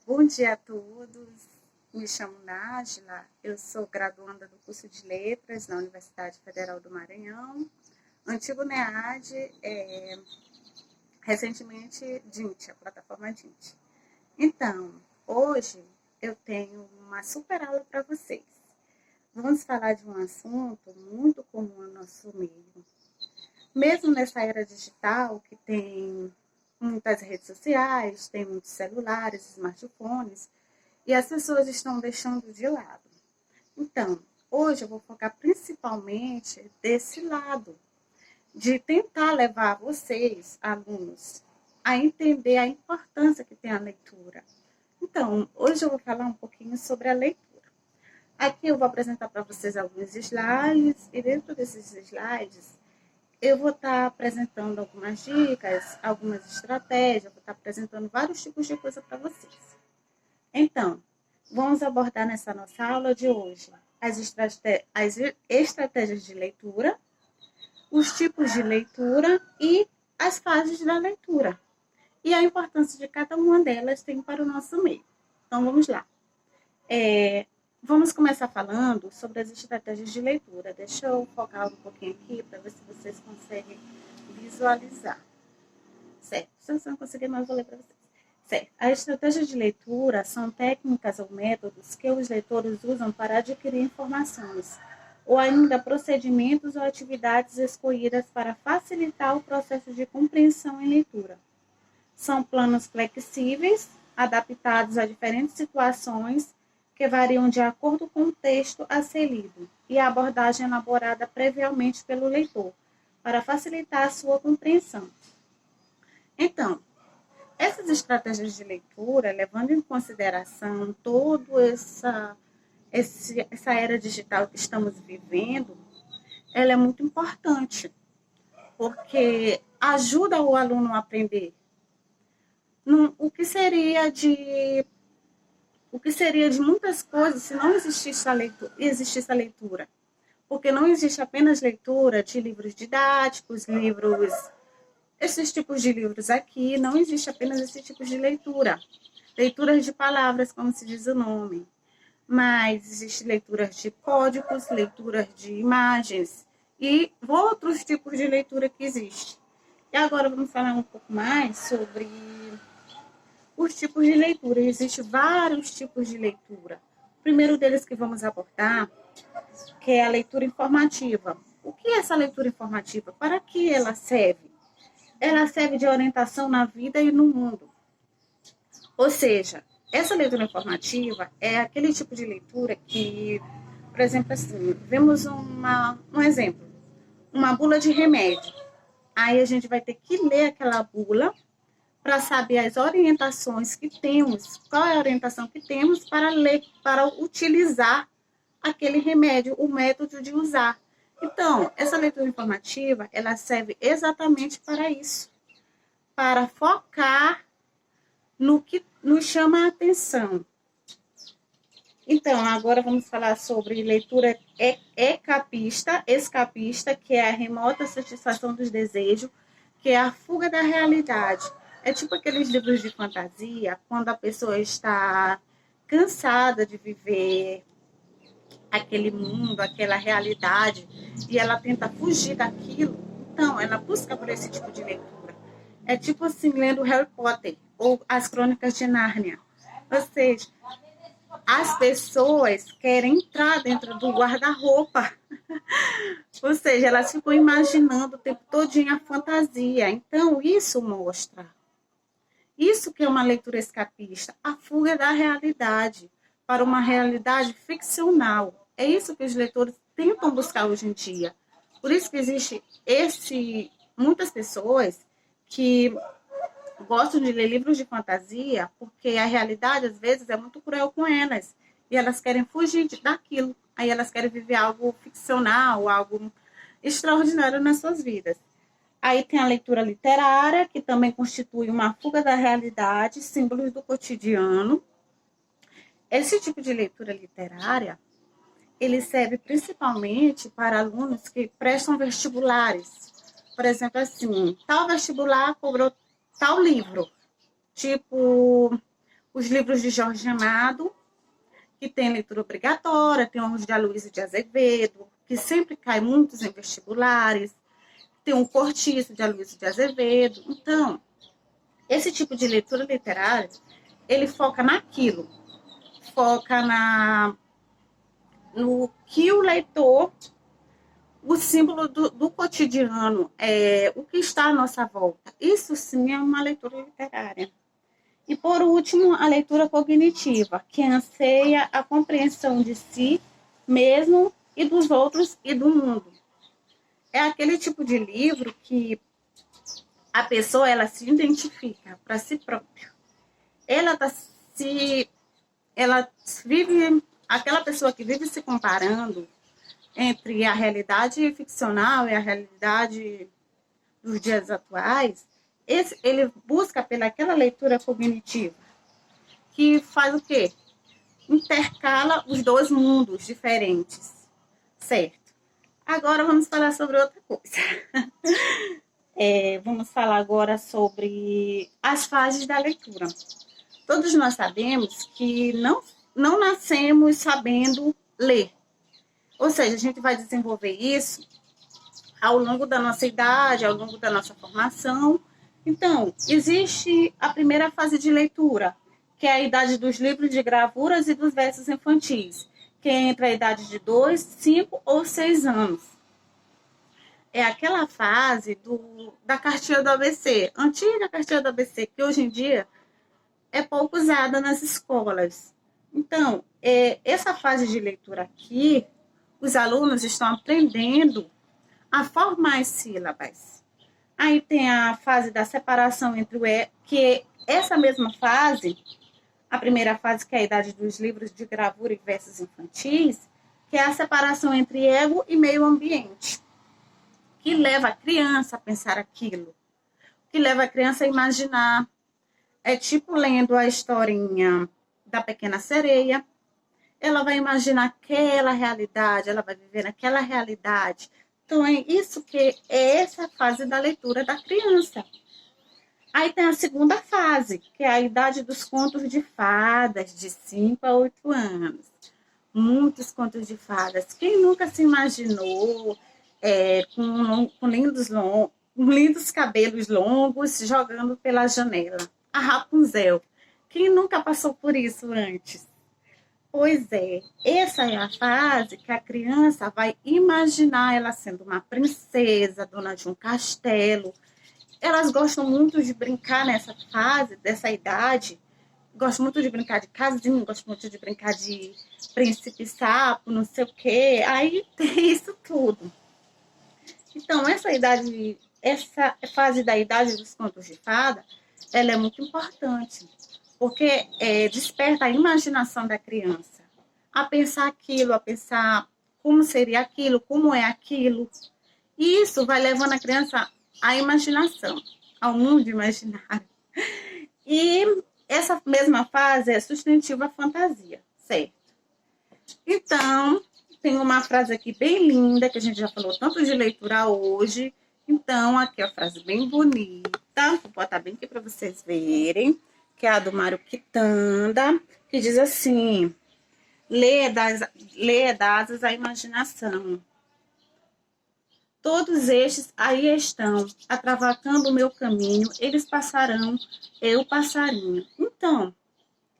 Bom dia a todos. Me chamo Nájila, eu sou graduanda do curso de Letras na Universidade Federal do Maranhão, antigo NEAD, recentemente DINT, a plataforma DINT. Então, hoje eu tenho uma super aula para vocês. Vamos falar de um assunto muito comum no nosso meio. Mesmo nessa era digital, que tem muitas redes sociais, tem muitos celulares, smartphones, e as pessoas estão deixando de lado. Então, hoje eu vou focar principalmente desse lado, de tentar levar vocês, alunos, a entender a importância que tem a leitura. Então, hoje eu vou falar um pouquinho sobre a leitura. Aqui eu vou apresentar para vocês alguns slides, e dentro desses slides eu vou estar apresentando algumas dicas, algumas estratégias, vou estar apresentando vários tipos de coisa para vocês. Então, vamos abordar nessa nossa aula de hoje as estratégias de leitura, os tipos de leitura e as fases da leitura. E a importância de cada uma delas tem para o nosso meio. Então, vamos lá. Vamos começar falando sobre as estratégias de leitura. Deixa eu focar um pouquinho aqui para ver se vocês conseguem visualizar. Certo, se você não conseguir, mas eu vou ler para vocês. Certo. A estratégia de leitura são técnicas ou métodos que os leitores usam para adquirir informações, ou ainda procedimentos ou atividades escolhidas para facilitar o processo de compreensão em leitura. São planos flexíveis, adaptados a diferentes situações, que variam de acordo com o texto a ser lido, e a abordagem elaborada previamente pelo leitor, para facilitar a sua compreensão. Então, essas estratégias de leitura, levando em consideração toda essa era digital que estamos vivendo, ela é muito importante, porque ajuda o aluno a aprender. O que seria de muitas coisas se não existisse a leitura? Porque não existe apenas leitura de livros didáticos, esses tipos de livros aqui, não existe apenas esse tipo de leitura. Leituras de palavras, como se diz o nome. Mas existe leituras de códigos, leituras de imagens e outros tipos de leitura que existem. E agora vamos falar um pouco mais sobre os tipos de leitura. Existem vários tipos de leitura. O primeiro deles que vamos abordar, que é a leitura informativa. O que é essa leitura informativa? Para que ela serve? Ela serve de orientação na vida e no mundo. Ou seja, essa leitura informativa é aquele tipo de leitura que, por exemplo, assim, vemos um exemplo, uma bula de remédio. Aí a gente vai ter que ler aquela bula para saber as orientações que temos, qual é a orientação que temos para ler, para utilizar aquele remédio, o método de usar. Então, essa leitura informativa, ela serve exatamente para isso, para focar no que nos chama a atenção. Então, agora vamos falar sobre leitura escapista, que é a remota satisfação dos desejos, que é a fuga da realidade. É tipo aqueles livros de fantasia, quando a pessoa está cansada de viver aquele mundo, aquela realidade, e ela tenta fugir daquilo. Então, ela busca por esse tipo de leitura. É tipo assim, lendo Harry Potter ou as Crônicas de Nárnia. Ou seja, as pessoas querem entrar dentro do guarda-roupa. Ou seja, elas ficam imaginando o tempo todinho a fantasia. Então, isso mostra. Isso que é uma leitura escapista, a fuga da realidade para uma realidade ficcional. É isso que os leitores tentam buscar hoje em dia. Por isso que existe muitas pessoas que gostam de ler livros de fantasia, porque a realidade, às vezes, é muito cruel com elas. E elas querem fugir daquilo. Aí elas querem viver algo ficcional, algo extraordinário nas suas vidas. Aí tem a leitura literária, que também constitui uma fuga da realidade, símbolos do cotidiano. Esse tipo de leitura literária, ele serve principalmente para alunos que prestam vestibulares. Por exemplo, assim, tal vestibular cobrou tal livro. Tipo, os livros de Jorge Amado, que tem leitura obrigatória, tem os de Aloysio de Azevedo, que sempre cai muitos em vestibulares, tem um Cortiço de Aloysio de Azevedo. Então, esse tipo de leitura literária, ele foca naquilo, foca no que o leitor, o símbolo do cotidiano, o que está à nossa volta. Isso sim é uma leitura literária. E, por último, a leitura cognitiva, que anseia a compreensão de si mesmo e dos outros e do mundo. É aquele tipo de livro que a pessoa ela se identifica para si própria. Ela vive, aquela pessoa que vive se comparando entre a realidade ficcional e a realidade dos dias atuais, ele busca pelaquela leitura cognitiva, que faz o quê? Intercala os dois mundos diferentes, certo? Agora vamos falar sobre outra coisa. Vamos falar agora sobre as fases da leitura. Todos nós sabemos que não nascemos sabendo ler. Ou seja, a gente vai desenvolver isso ao longo da nossa idade, ao longo da nossa formação. Então, existe a primeira fase de leitura, que é a idade dos livros de gravuras e dos versos infantis, que é entre a idade de 2, 5 ou 6 anos. É aquela fase da cartilha do ABC, antiga cartilha do ABC, que hoje em dia é pouco usada nas escolas. Então, essa fase de leitura aqui, os alunos estão aprendendo a formar as sílabas. Aí tem a fase da separação entre o que essa mesma fase, a primeira fase, que é a idade dos livros de gravura e versos infantis, que é a separação entre ego e meio ambiente, que leva a criança a pensar aquilo, que leva a criança a imaginar. É tipo lendo a historinha da Pequena Sereia. Ela vai imaginar aquela realidade, ela vai viver naquela realidade. Então, é isso que é essa fase da leitura da criança. Aí tem a segunda fase, que é a idade dos contos de fadas, de 5 a 8 anos. Muitos contos de fadas. Quem nunca se imaginou com lindos cabelos longos jogando pela janela? A Rapunzel. Quem nunca passou por isso antes? Pois é, essa é a fase que a criança vai imaginar ela sendo uma princesa, dona de um castelo. Elas gostam muito de brincar nessa fase, dessa idade. Gostam muito de brincar de casinha, gostam muito de brincar de príncipe sapo, não sei o quê. Aí tem isso tudo. Então, essa fase da idade dos contos de fada, ela é muito importante, porque desperta a imaginação da criança a pensar aquilo, a pensar como seria aquilo, como é aquilo. E isso vai levando a criança à imaginação, ao mundo imaginário. E essa mesma fase é sustantiva à fantasia, certo? Então, tem uma frase aqui bem linda, que a gente já falou tanto de leitura hoje. Então, aqui é a frase bem bonita, vou botar bem aqui para vocês verem, que é a do Mário Quitanda, que diz assim: lê é das a imaginação. Todos estes aí estão, atravessando o meu caminho, eles passarão, eu passarinho. Então,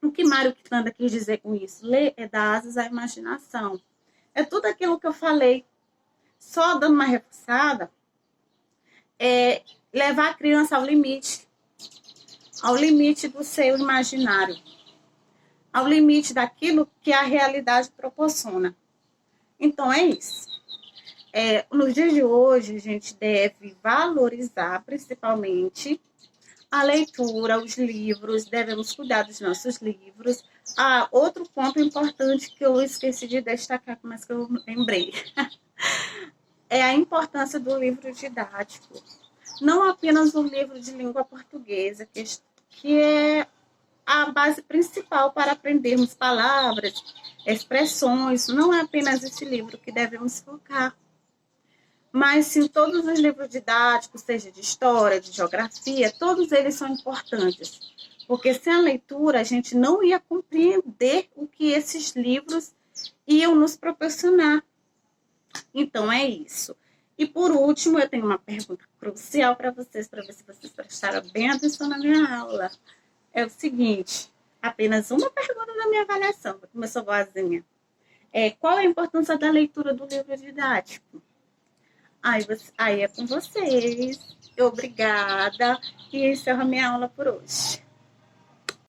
o que Mário Quitanda quis dizer com isso? Ler é dar asas à imaginação. É tudo aquilo que eu falei. Só dando uma reforçada, levar a criança ao limite do seu imaginário, ao limite daquilo que a realidade proporciona. Então, é isso. Nos dias de hoje, a gente deve valorizar, principalmente, a leitura, os livros, devemos cuidar dos nossos livros. Outro ponto importante que eu esqueci de destacar, mas que eu lembrei, é a importância do livro didático. Não apenas o livro de língua portuguesa, que é a base principal para aprendermos palavras, expressões. Não é apenas esse livro que devemos focar, mas sim todos os livros didáticos, seja de história, de geografia, todos eles são importantes, Porque sem a leitura a gente não ia compreender o que esses livros iam nos proporcionar. Então é isso. E por último, eu tenho uma pergunta crucial para vocês, para ver se vocês prestaram bem atenção na minha aula. É o seguinte, apenas uma pergunta da minha avaliação, como eu sou boazinha. Qual a importância da leitura do livro didático? Aí é com vocês. Obrigada. E encerro a minha aula por hoje.